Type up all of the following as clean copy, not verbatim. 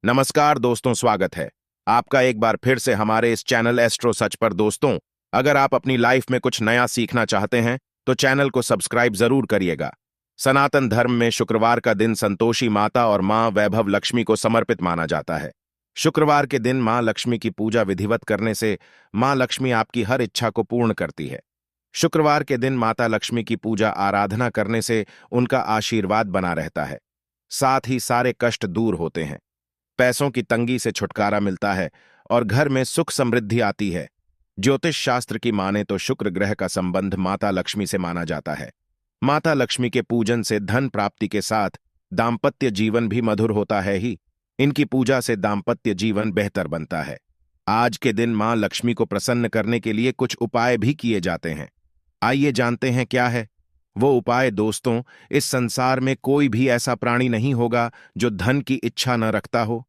नमस्कार दोस्तों, स्वागत है आपका एक बार फिर से हमारे इस चैनल एस्ट्रो सच पर। दोस्तों, अगर आप अपनी लाइफ में कुछ नया सीखना चाहते हैं तो चैनल को सब्सक्राइब जरूर करिएगा। सनातन धर्म में शुक्रवार का दिन संतोषी माता और मां वैभव लक्ष्मी को समर्पित माना जाता है। शुक्रवार के दिन मां लक्ष्मी की पूजा विधिवत करने से मां लक्ष्मी आपकी हर इच्छा को पूर्ण करती है। शुक्रवार के दिन माता लक्ष्मी की पूजा आराधना करने से उनका आशीर्वाद बना रहता है, साथ ही सारे कष्ट दूर होते हैं, पैसों की तंगी से छुटकारा मिलता है और घर में सुख समृद्धि आती है। ज्योतिष शास्त्र की माने तो शुक्र ग्रह का संबंध माता लक्ष्मी से माना जाता है। माता लक्ष्मी के पूजन से धन प्राप्ति के साथ दाम्पत्य जीवन भी मधुर होता है ही। इनकी पूजा से दाम्पत्य जीवन बेहतर बनता है। आज के दिन मां लक्ष्मी को प्रसन्न करने के लिए कुछ उपाय भी किए जाते हैं। आइए जानते हैं क्या है वो उपाय। दोस्तों, इस संसार में कोई भी ऐसा प्राणी नहीं होगा जो धन की इच्छा न रखता हो।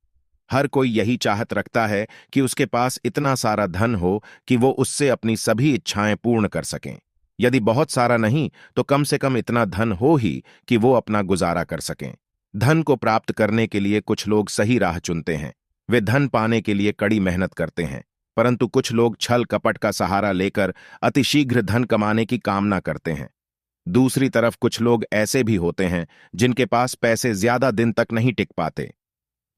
हर कोई यही चाहत रखता है कि उसके पास इतना सारा धन हो कि वो उससे अपनी सभी इच्छाएं पूर्ण कर सकें। यदि बहुत सारा नहीं तो कम से कम इतना धन हो ही कि वो अपना गुजारा कर सकें। धन को प्राप्त करने के लिए कुछ लोग सही राह चुनते हैं। वे धन पाने के लिए कड़ी मेहनत करते हैं, परंतु कुछ लोग छल कपट का सहारा लेकर अतिशीघ्र धन कमाने की कामना करते हैं। दूसरी तरफ कुछ लोग ऐसे भी होते हैं जिनके पास पैसे ज्यादा दिन तक नहीं टिक पाते।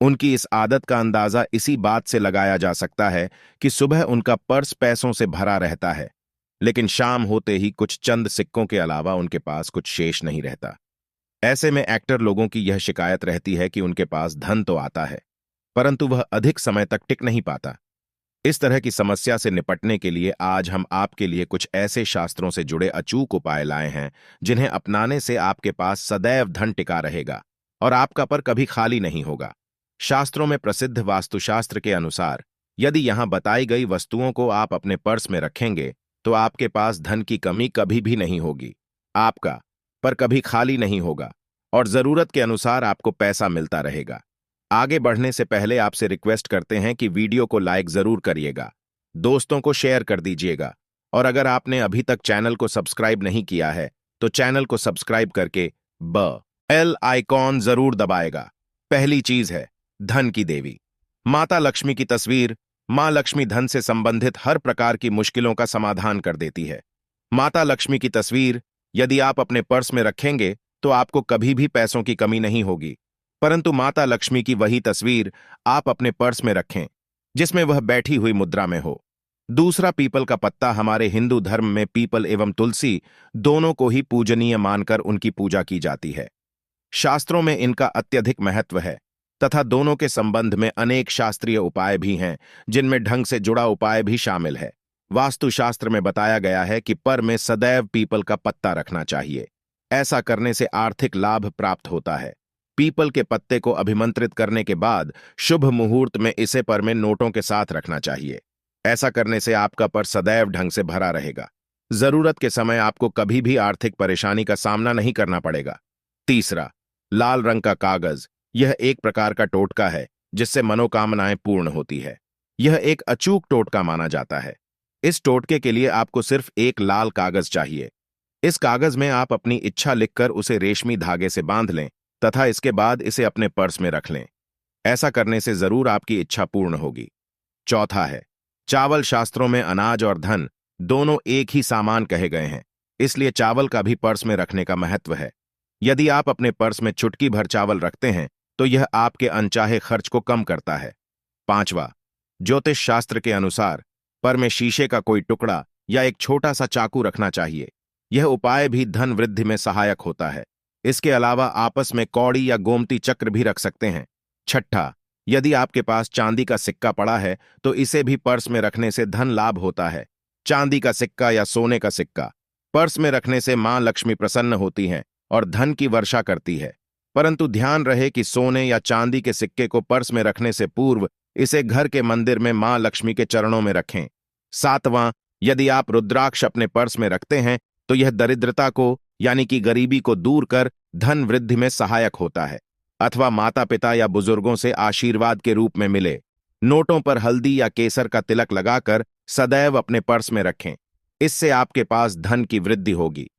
उनकी इस आदत का अंदाजा इसी बात से लगाया जा सकता है कि सुबह उनका पर्स पैसों से भरा रहता है, लेकिन शाम होते ही कुछ चंद सिक्कों के अलावा उनके पास कुछ शेष नहीं रहता। ऐसे में एक्टर लोगों की यह शिकायत रहती है कि उनके पास धन तो आता है, परंतु वह अधिक समय तक टिक नहीं पाता। इस तरह की समस्या से निपटने के लिए आज हम आपके लिए कुछ ऐसे शास्त्रों से जुड़े अचूक उपाय लाए हैं जिन्हें अपनाने से आपके पास सदैव धन टिका रहेगा और आपका पर कभी खाली नहीं होगा। शास्त्रों में प्रसिद्ध वास्तुशास्त्र के अनुसार यदि यहां बताई गई वस्तुओं को आप अपने पर्स में रखेंगे तो आपके पास धन की कमी कभी भी नहीं होगी। आपका पर कभी खाली नहीं होगा और जरूरत के अनुसार आपको पैसा मिलता रहेगा। आगे बढ़ने से पहले आपसे रिक्वेस्ट करते हैं कि वीडियो को लाइक जरूर करिएगा, दोस्तों को शेयर कर दीजिएगा और अगर आपने अभी तक चैनल को सब्सक्राइब नहीं किया है तो चैनल को सब्सक्राइब करके बेल आइकॉन जरूर दबाएगा। पहली चीज है धन की देवी माता लक्ष्मी की तस्वीर। मां लक्ष्मी धन से संबंधित हर प्रकार की मुश्किलों का समाधान कर देती है। माता लक्ष्मी की तस्वीर यदि आप अपने पर्स में रखेंगे तो आपको कभी भी पैसों की कमी नहीं होगी, परंतु माता लक्ष्मी की वही तस्वीर आप अपने पर्स में रखें जिसमें वह बैठी हुई मुद्रा में हो। दूसरा, पीपल का पत्ता। हमारे हिंदू धर्म में पीपल एवं तुलसी दोनों को ही पूजनीय मानकर उनकी पूजा की जाती है। शास्त्रों में इनका अत्यधिक महत्व है तथा दोनों के संबंध में अनेक शास्त्रीय उपाय भी हैं जिनमें ढंग से जुड़ा उपाय भी शामिल है। वास्तुशास्त्र में बताया गया है कि पर में सदैव पीपल का पत्ता रखना चाहिए। ऐसा करने से आर्थिक लाभ प्राप्त होता है। पीपल के पत्ते को अभिमंत्रित करने के बाद शुभ मुहूर्त में इसे पर में नोटों के साथ रखना चाहिए। ऐसा करने से आपका पर सदैव ढंग से भरा रहेगा। जरूरत के समय आपको कभी भी आर्थिक परेशानी का सामना नहीं करना पड़ेगा। तीसरा, लाल रंग का कागज। यह एक प्रकार का टोटका है जिससे मनोकामनाएं पूर्ण होती है। यह एक अचूक टोटका माना जाता है। इस टोटके के लिए आपको सिर्फ एक लाल कागज चाहिए। इस कागज में आप अपनी इच्छा लिखकर उसे रेशमी धागे से बांध लें तथा इसके बाद इसे अपने पर्स में रख लें। ऐसा करने से जरूर आपकी इच्छा पूर्ण होगी। चौथा है चावल। शास्त्रों में अनाज और धन दोनों एक ही सामान कहे गए हैं, इसलिए चावल का भी पर्स में रखने का महत्व है। यदि आप अपने पर्स में चुटकी भर चावल रखते हैं तो यह आपके अनचाहे खर्च को कम करता है। पांचवा, ज्योतिष शास्त्र के अनुसार पर में शीशे का कोई टुकड़ा या एक छोटा सा चाकू रखना चाहिए। यह उपाय भी धन वृद्धि में सहायक होता है। इसके अलावा आपस में कौड़ी या गोमती चक्र भी रख सकते हैं। छठा, यदि आपके पास चांदी का सिक्का पड़ा है तो इसे भी पर्स में रखने से धन लाभ होता है। चांदी का सिक्का या सोने का सिक्का पर्स में रखने से मां लक्ष्मी प्रसन्न होती हैं और धन की वर्षा करती है, परंतु ध्यान रहे कि सोने या चांदी के सिक्के को पर्स में रखने से पूर्व इसे घर के मंदिर में मां लक्ष्मी के चरणों में रखें। सातवां, यदि आप रुद्राक्ष अपने पर्स में रखते हैं तो यह दरिद्रता को यानी कि गरीबी को दूर कर धन वृद्धि में सहायक होता है अथवा माता पिता या बुजुर्गों से आशीर्वाद के रूप में मिले। नोटों पर हल्दी या केसर का तिलक लगाकर सदैव अपने पर्स में रखें। इससे आपके पास धन की वृद्धि होगी।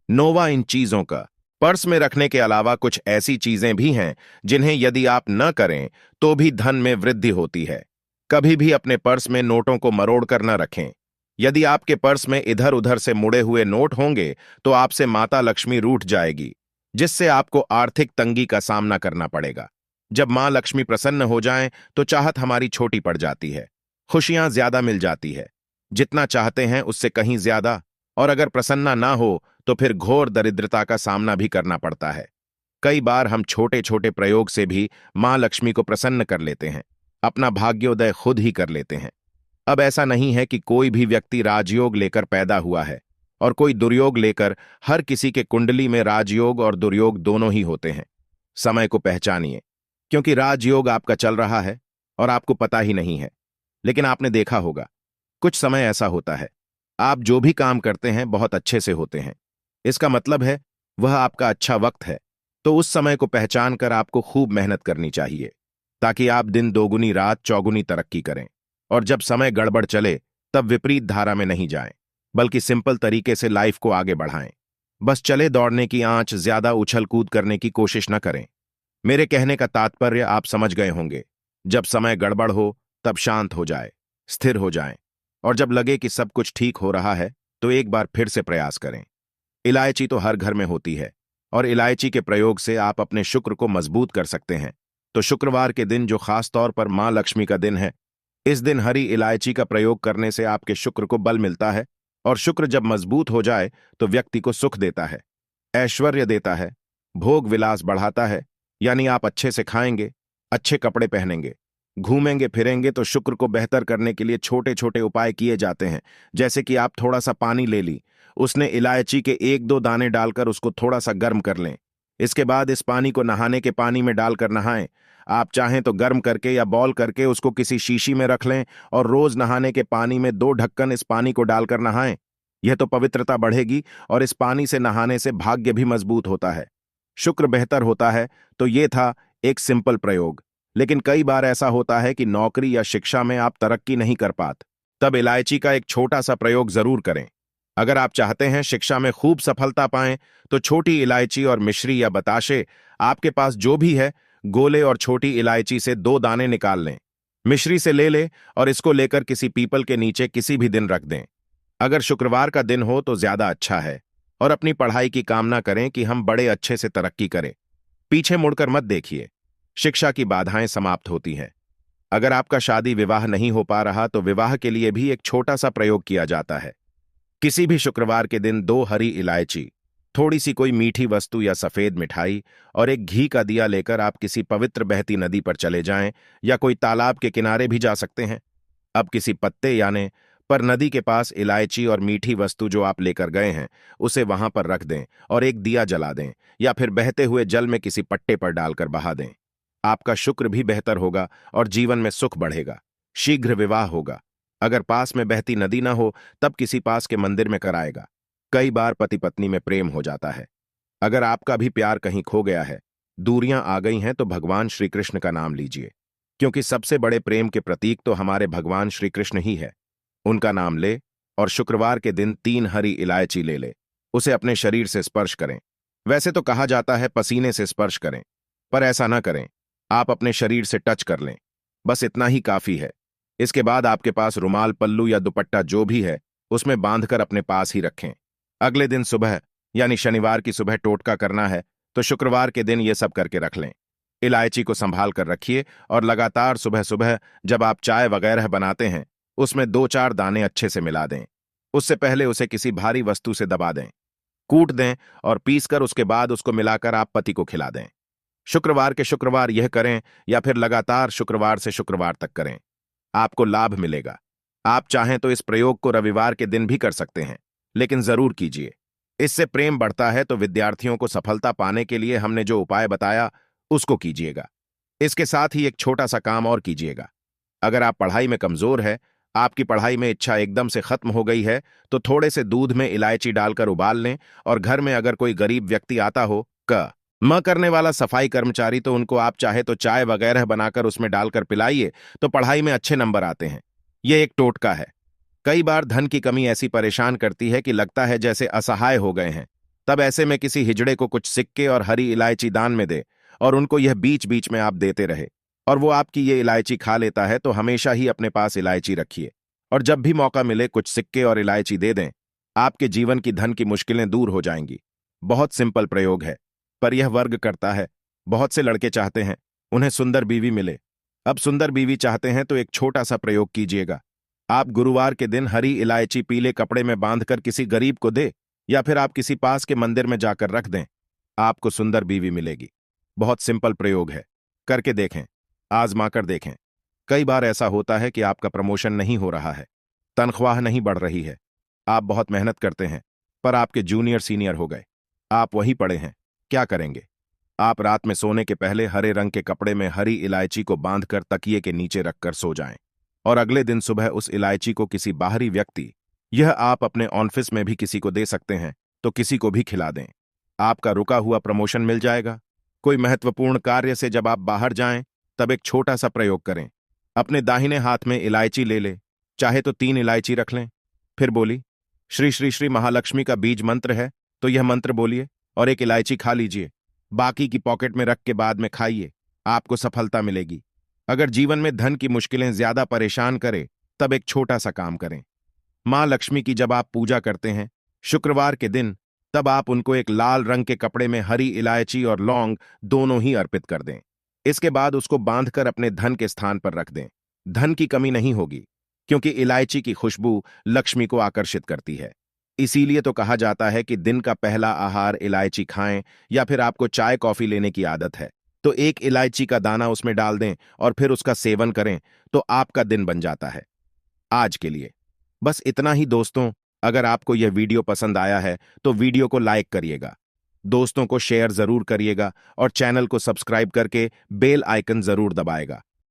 नौवां, इन चीजों का पर्स में रखने के अलावा कुछ ऐसी चीजें भी हैं जिन्हें यदि आप न करें तो भी धन में वृद्धि होती है। कभी भी अपने पर्स में नोटों को मरोड़ कर न रखें। यदि आपके पर्स में इधर उधर से मुड़े हुए नोट होंगे तो आपसे माता लक्ष्मी रूठ जाएगी, जिससे आपको आर्थिक तंगी का सामना करना पड़ेगा। जब मां लक्ष्मी प्रसन्न हो जाएं तो चाहत हमारी छोटी पड़ जाती है, खुशियां ज्यादा मिल जाती है, जितना चाहते हैं उससे कहीं ज्यादा। और अगर प्रसन्ना ना हो तो फिर घोर दरिद्रता का सामना भी करना पड़ता है। कई बार हम छोटे छोटे प्रयोग से भी मां लक्ष्मी को प्रसन्न कर लेते हैं, अपना भाग्योदय खुद ही कर लेते हैं। अब ऐसा नहीं है कि कोई भी व्यक्ति राजयोग लेकर पैदा हुआ है और कोई दुर्योग लेकर। हर किसी के कुंडली में राजयोग और दुर्योग दोनों ही होते हैं। समय को पहचानिए, क्योंकि राजयोग आपका चल रहा है और आपको पता ही नहीं है। लेकिन आपने देखा होगा, कुछ समय ऐसा होता है, आप जो भी काम करते हैं बहुत अच्छे से होते हैं। इसका मतलब है वह आपका अच्छा वक्त है। तो उस समय को पहचान कर आपको खूब मेहनत करनी चाहिए, ताकि आप दिन दोगुनी रात चौगुनी तरक्की करें। और जब समय गड़बड़ चले तब विपरीत धारा में नहीं जाएं, बल्कि सिंपल तरीके से लाइफ को आगे बढ़ाएं। बस चले दौड़ने की आंच, ज्यादा उछल कूद करने की कोशिश न करें। मेरे कहने का तात्पर्य आप समझ गए होंगे। जब समय गड़बड़ हो तब शांत हो जाए, स्थिर हो जाएं, और जब लगे कि सब कुछ ठीक हो रहा है तो एक बार फिर से प्रयास करें। इलायची तो हर घर में होती है और इलायची के प्रयोग से आप अपने शुक्र को मजबूत कर सकते हैं। तो शुक्रवार के दिन, जो खास तौर पर मां लक्ष्मी का दिन है, इस दिन हरी इलायची का प्रयोग करने से आपके शुक्र को बल मिलता है। और शुक्र जब मजबूत हो जाए तो व्यक्ति को सुख देता है, ऐश्वर्य देता है, भोग विलास बढ़ाता है। यानी आप अच्छे से खाएंगे, अच्छे कपड़े पहनेंगे, घूमेंगे फिरेंगे। तो शुक्र को बेहतर करने के लिए छोटे छोटे उपाय किए जाते हैं। जैसे कि आप थोड़ा सा पानी ले ली, उसने इलायची के एक दो दाने डालकर उसको थोड़ा सा गर्म कर लें। इसके बाद इस पानी को नहाने के पानी में डालकर नहाएं। आप चाहें तो गर्म करके या बॉल करके उसको किसी शीशी में रख लें और रोज नहाने के पानी में 2 ढक्कन इस पानी को डालकर नहाएं। यह तो पवित्रता बढ़ेगी और इस पानी से नहाने से भाग्य भी मजबूत होता है, शुक्र बेहतर होता है। तो ये था एक सिंपल प्रयोग। लेकिन कई बार ऐसा होता है कि नौकरी या शिक्षा में आप तरक्की नहीं कर पाते, तब इलायची का एक छोटा सा प्रयोग जरूर करें। अगर आप चाहते हैं शिक्षा में खूब सफलता पाएं तो छोटी इलायची और मिश्री या बताशे, आपके पास जो भी है, गोले और छोटी इलायची से 2 दाने निकाल लें, मिश्री से ले लें और इसको लेकर किसी पीपल के नीचे किसी भी दिन रख दें। अगर शुक्रवार का दिन हो तो ज्यादा अच्छा है। और अपनी पढ़ाई की कामना करें कि हम बड़े अच्छे से तरक्की करें। पीछे मुड़कर मत देखिए, शिक्षा की बाधाएं समाप्त होती हैं। अगर आपका शादी विवाह नहीं हो पा रहा तो विवाह के लिए भी एक छोटा सा प्रयोग किया जाता है। किसी भी शुक्रवार के दिन 2 हरी इलायची, थोड़ी सी कोई मीठी वस्तु या सफेद मिठाई और एक घी का दिया लेकर आप किसी पवित्र बहती नदी पर चले जाएं, या कोई तालाब के किनारे भी जा सकते हैं। अब किसी पत्ते यानी पर नदी के पास इलायची और मीठी वस्तु जो आप लेकर गए हैं उसे वहां पर रख दें और एक दिया जला दें, या फिर बहते हुए जल में किसी पट्टे पर डालकर बहा दें। आपका शुक्र भी बेहतर होगा और जीवन में सुख बढ़ेगा। शीघ्र विवाह होगा। अगर पास में बहती नदी ना हो तब किसी पास के मंदिर में कराएगा। कई बार पति पत्नी में प्रेम हो जाता है। अगर आपका भी प्यार कहीं खो गया है, दूरियां आ गई हैं, तो भगवान श्री कृष्ण का नाम लीजिए, क्योंकि सबसे बड़े प्रेम के प्रतीक तो हमारे भगवान श्री कृष्ण ही है। उनका नाम ले और शुक्रवार के दिन 3 हरी इलायची ले ले, उसे अपने शरीर से स्पर्श करें। वैसे तो कहा जाता है पसीने से स्पर्श करें, पर ऐसा ना करें, आप अपने शरीर से टच कर लें, बस इतना ही काफी है। इसके बाद आपके पास रुमाल, पल्लू या दुपट्टा जो भी है उसमें बांधकर अपने पास ही रखें। अगले दिन सुबह यानी शनिवार की सुबह टोटका करना है, तो शुक्रवार के दिन ये सब करके रख लें। इलायची को संभाल कर रखिए और लगातार सुबह सुबह जब आप चाय वगैरह बनाते हैं उसमें 2-4 दाने अच्छे से मिला दें। उससे पहले उसे किसी भारी वस्तु से दबा दें, कूट दें और पीसकर उसके बाद उसको मिलाकर आप पति को खिला दें। शुक्रवार के शुक्रवार यह करें या फिर लगातार शुक्रवार से शुक्रवार तक करें, आपको लाभ मिलेगा। आप चाहें तो इस प्रयोग को रविवार के दिन भी कर सकते हैं, लेकिन जरूर कीजिए। इससे प्रेम बढ़ता है। तो विद्यार्थियों को सफलता पाने के लिए हमने जो उपाय बताया उसको कीजिएगा। इसके साथ ही एक छोटा सा काम और कीजिएगा। अगर आप पढ़ाई में कमजोर है, आपकी पढ़ाई में इच्छा एकदम से खत्म हो गई है, तो थोड़े से दूध में इलायची डालकर उबाल लें। और घर में अगर कोई गरीब व्यक्ति आता हो, म करने वाला सफाई कर्मचारी, तो उनको आप चाहे तो चाय वगैरह बनाकर उसमें डालकर पिलाइए, तो पढ़ाई में अच्छे नंबर आते हैं। यह एक टोटका है। कई बार धन की कमी ऐसी परेशान करती है कि लगता है जैसे असहाय हो गए हैं। तब ऐसे में किसी हिजड़े को कुछ सिक्के और हरी इलायची दान में दे और उनको यह बीच बीच में आप देते रहे और वो आपकी ये इलायची खा लेता है, तो हमेशा ही अपने पास इलायची रखिए और जब भी मौका मिले कुछ सिक्के और इलायची दे दें। आपके जीवन की धन की मुश्किलें दूर हो जाएंगी। बहुत सिंपल प्रयोग है, पर यह वर्ग करता है। बहुत से लड़के चाहते हैं उन्हें सुंदर बीवी मिले। अब सुंदर बीवी चाहते हैं तो एक छोटा सा प्रयोग कीजिएगा। आप गुरुवार के दिन हरी इलायची पीले कपड़े में बांधकर किसी गरीब को दे या फिर आप किसी पास के मंदिर में जाकर रख दें। आपको सुंदर बीवी मिलेगी। बहुत सिंपल प्रयोग है, करके देखें, आजमा कर देखें। कई बार ऐसा होता है कि आपका प्रमोशन नहीं हो रहा है, तनख्वाह नहीं बढ़ रही है, आप बहुत मेहनत करते हैं पर आपके जूनियर सीनियर हो गए, आप वहीं पड़े हैं। क्या करेंगे? आप रात में सोने के पहले हरे रंग के कपड़े में हरी इलायची को बांधकर तकिए के नीचे रखकर सो जाएं और अगले दिन सुबह उस इलायची को किसी बाहरी व्यक्ति, यह आप अपने ऑफिस में भी किसी को दे सकते हैं, तो किसी को भी खिला दें। आपका रुका हुआ प्रमोशन मिल जाएगा। कोई महत्वपूर्ण कार्य से जब आप बाहर जाएं तब एक छोटा सा प्रयोग करें। अपने दाहिने हाथ में इलायची ले ले, चाहे तो 3 इलायची रख लें। फिर बोली, श्री श्री श्री महालक्ष्मी का बीज मंत्र है तो यह मंत्र बोलिए और एक इलायची खा लीजिए। बाकी की पॉकेट में रख के बाद में खाइए, आपको सफलता मिलेगी। अगर जीवन में धन की मुश्किलें ज्यादा परेशान करें तब एक छोटा सा काम करें। मां लक्ष्मी की जब आप पूजा करते हैं शुक्रवार के दिन, तब आप उनको एक लाल रंग के कपड़े में हरी इलायची और लौंग दोनों ही अर्पित कर दें। इसके बाद उसको बांधकर अपने धन के स्थान पर रख दें। धन की कमी नहीं होगी, क्योंकि इलायची की खुशबू लक्ष्मी को आकर्षित करती है। इसीलिए तो कहा जाता है कि दिन का पहला आहार इलायची खाएं, या फिर आपको चाय कॉफी लेने की आदत है तो एक इलायची का दाना उसमें डाल दें और फिर उसका सेवन करें तो आपका दिन बन जाता है। आज के लिए बस इतना ही दोस्तों। अगर आपको यह वीडियो पसंद आया है तो वीडियो को लाइक करिएगा, दोस्तों को शेयर जरूर करिएगा और चैनल को सब्सक्राइब करके बेल आइकन जरूर दबाएगा।